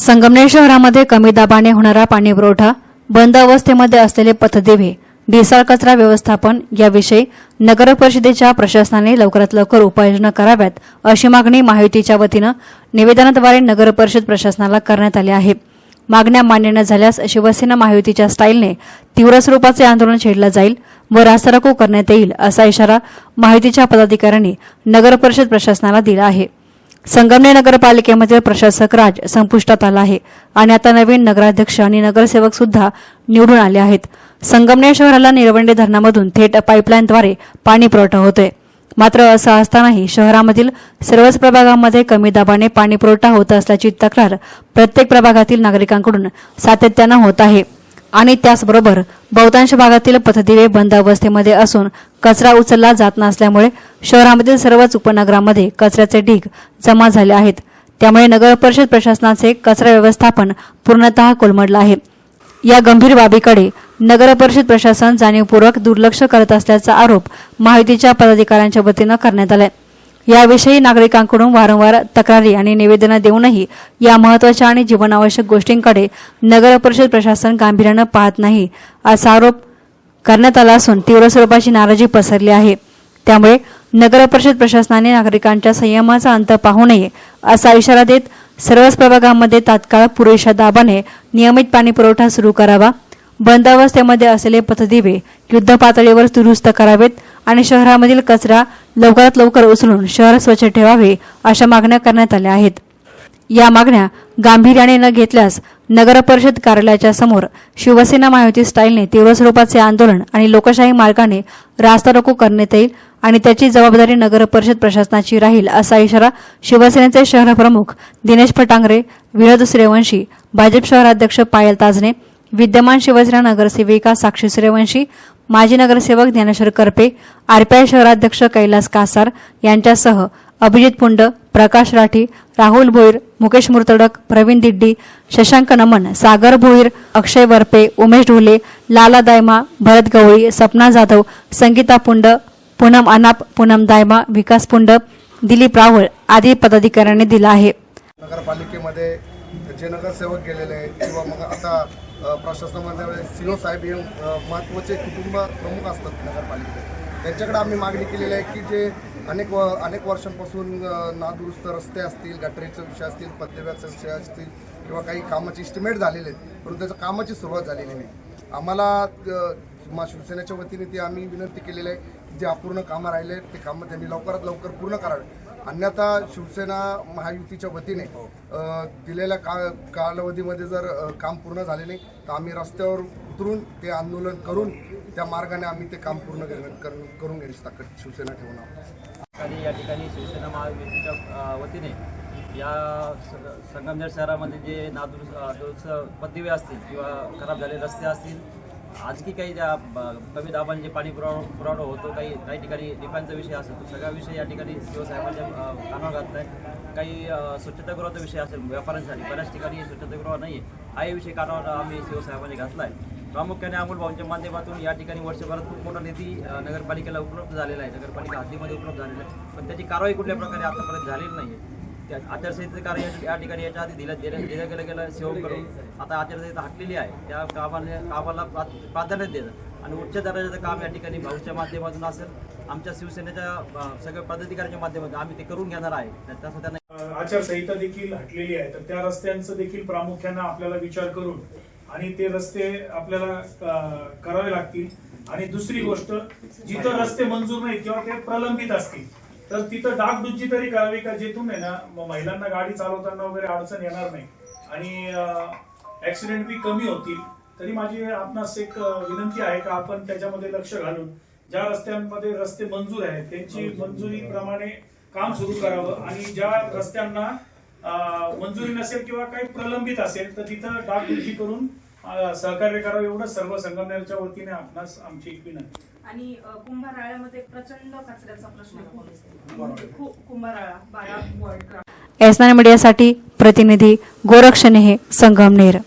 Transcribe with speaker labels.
Speaker 1: संगमनेर शहरामध्ये कमी दाबाने होणारा पाणीपुरवठा, बंद अवस्थेमध्ये असलेले पथदिवे, ढिसाळ कचरा व्यवस्थापन याविषयी नगर परिषदेच्या प्रशासनाने लवकरात लवकर उपाययोजना कराव्यात अशी मागणी महायुतीच्या वतीनं निवेदनाद्वारे नगर परिषद प्रशासनाला करण्यात आली आहे। मागण्या मान्य न झाल्यास शिवसेना महायुतीच्या स्टाईलने तीव्र स्वरूपाचे आंदोलन छेडलं जाईल व रास्तारोको करण्यात येईल असा इशारा महायुतीच्या पदाधिकाऱ्यांनी नगर परिषद प्रशासनाला दिला आहे। संगमनेर नगरपालिकेमधील प्रशासक राज संपुष्टात आला आहे आणि आता नवीन नगराध्यक्ष आणि नगरसेवक सुद्धा निवडून आले आहेत। संगमनेर शहराला निळवंडे धरणामधून थेट पाईपलाईनद्वारे पाणी पुरवठा होतोय। मात्र असं असतानाही शहरामधील सर्वच प्रभागांमध्ये कमी दाबाने पाणी पुरवठा होत असल्याची तक्रार प्रत्येक प्रभागातील नागरिकांकडून सातत्यानं होत आहे आणि त्याचबरोबर बहुतांश भागातील पथदिवे बंद अवस्थेमध्ये असून कचरा उचलला जात नसल्यामुळे शहरामधील सर्वच उपनगरांमध्ये कचऱ्याचे ढीग जमा झाले आहेत। त्यामुळे नगर परिषद प्रशासनाचे कचरा व्यवस्थापन पूर्णतः कोलमडलं आहे। या गंभीर बाबीकडे नगर परिषद प्रशासन जाणीवपूर्वक दुर्लक्ष करत असल्याचा आरोप महायुतीच्या पदाधिकाऱ्यांच्या वतीनं करण्यात आलाय। याविषयी नागरिकांकडून वारंवार तक्रारी आणि निवेदनं देऊनही या महत्त्वाच्या आणि जीवनावश्यक गोष्टींकडे नगर परिषद प्रशासन गांभीर्यानं पाहत नाही असा आरोप करण्यात आला असून तीव्र स्वरूपाची नाराजी पसरली आहे। त्यामुळे नगर परिषद प्रशासनाने नागरिकांच्या संयमाचा अंत पाहू नये असा इशारा देत सर्वच प्रभागांमध्ये तात्काळ पुरेशा दाबाने नियमित पाणी पुरवठा सुरू करावा, बंद अवस्थेमध्ये असलेले पथदिवे युद्ध पातळीवर दुरुस्त करावेत आणि शहरामधील कचरा लवकरात लवकर उचलून शहर स्वच्छ ठेवावे अशा मागण्या करण्यात आल्या आहेत। या मागण्या गांभीर्याने न घेतल्यास नगर परिषद कार्यालयाच्या समोर शिवसेना महायुती स्टाईलने तीव्र स्वरूपाचे आंदोलन आणि लोकशाही मार्गाने रास्तारोको करण्यात येईल आणि त्याची जबाबदारी नगर परिषद प्रशासनाची राहील असा इशारा शिवसेनेचे शहर प्रमुख दिनेश फटांगरे, विनोद सूर्यवंशी, भाजप शहराध्यक्ष पायल ताजने, विद्यमान शिवसेना नगरसेविका साक्षी सूर्यवंशी, माजी नगरसेवक ज्ञानेश्वर करपे, आरपीआय शहराध्यक्ष कैलास कासार यांच्यासह अभिजित पुंड, प्रकाश राठी, राहुल भोईर, मुकेश मुर्तडक, प्रवीण दिड्डी, शशांक नमन, सागर भोईर, अक्षय वरपे, उमेश ढोले, लाला दायमा, भरत गवळी, सपना जाधव, संगीता पुंड, पूनम अनाप, पूनम दायमा, विकास पुंड, दिलीप रावळ आदी पदाधिकाऱ्यांनी दिला आहे।
Speaker 2: नगरपालिकेमध्ये जे नगरसेवक गेलेले आहेत किंवा मग आता प्रशासनामध्ये सीओ साहेब हे महत्त्वाचे कुटुंब प्रमुख असतात नगरपालिकेत, त्यांच्याकडे आम्ही मागणी केलेली आहे की जे अनेक वर्षांपासून नादुरुस्त रस्ते असतील, गटरीचे विषय असतील, पथदिव्याचे विषय असतील किंवा काही कामाचे इस्टिमेट झालेले आहेत परंतु त्याच्या कामाची सुरुवात झालेली नाही। आम्हाला शिवसेनेच्या वतीने ती आम्ही विनंती केलेली आहे की जे अपूर्ण कामं राहिले ते कामं त्यांनी लवकरात लवकर पूर्ण करावे, अन्यथा शिवसेना महायुतीच्या वतीने दिलेल्या कालावधीमध्ये जर काम पूर्ण झाले नाही तर आम्ही रस्त्यावर उतरून ते आंदोलन करून त्या मार्गाने आम्ही ते काम पूर्ण करून घेण्याची ताकद शिवसेना ठेवून आहोत।
Speaker 3: या ठिकाणी शिवसेना महायुतीच्या वतीने या संगमनेर शहरामध्ये जे नादुरुस्त पथदिवे असतील किंवा खराब झालेले रस्ते असतील, आणखी काही ज्या कमी दाबाने जे पाणी पुरवठा होतो, काही ठिकाणी डिफाईनचा विषय असेल तो सगळा विषय या ठिकाणी शिवसाहेबांच्या कानावर घातला आहे। काही स्वच्छतागृहाचा विषय असेल व्यापाऱ्यांसाठी, बऱ्याच ठिकाणी स्वच्छतागृह नाही आहे, हा विषय कानावर आम्ही शिवसाहेबांनी घातला आहे। प्रामुख्याने अमोल भाऊंच्या माध्यमातून या ठिकाणी वर्षभरात खूप मोठा निधी नगरपालिकेला उपलब्ध झालेला आहे, नगरपालिका हद्दीमध्ये उपलब्ध झालेला आहे, पण त्याची कारवाई कुठल्या प्रकारे आतापर्यंत झालेली नाही आहे। त्या आचारसंहितेचे कार्य या ठिकाणी याच्या आधी दिलं गेलं सेवक करून आता आचारसंहिता हटलेली आहे, त्या कामाला प्राधान्य देणं आणि उच्च दर्जाचं काम या ठिकाणी भाऊच्या माध्यमातून असेल, आमच्या शिवसेनेच्या सगळ्या पदाधिकाऱ्यांच्या माध्यमातून आम्ही ते करून घेणार आहे। तसं त्यांना
Speaker 4: आचारसंहिता देखील हटलेली आहे तर त्या रस्त्यांचं देखील प्रामुख्याने आपल्याला विचार करून आणि ते रस्ते आपल्याला करावे लागतील। आणि दुसरी गोष्ट, जिथं रस्ते मंजूर नाहीत किंवा ते प्रलंबित असतील तर तिथं डागडुजी तरी करावी का, जेथून आहे ना महिलांना गाडी चालवताना वगैरे अडचण येणार नाही आणि ऍक्सिडेंट बी कमी होतील। तरी माझी आपणास एक विनंती आहे का आपण त्याच्यामध्ये लक्ष घालून ज्या रस्त्यांमध्ये रस्ते मंजूर आहेत त्यांची मंजुरीप्रमाणे काम सुरू करावं आणि ज्या रस्त्यांना मंजुरी नसेल किंवा काही प्रलंबित असेल तर तिथं डागडुजी करून सहकार्य करावं, एवढं सर्व संगमनेरच्या वतीने आपणास आमची एक विनंती।
Speaker 5: आणि कुंभाराळ्यामध्ये प्रचंड कचऱ्याचा प्रश्न खूप कुंभाराळा 12 वॉर्ड।
Speaker 1: एसनान मीडियासाठी प्रतिनिधी गोरक्षणे, संगमनेर।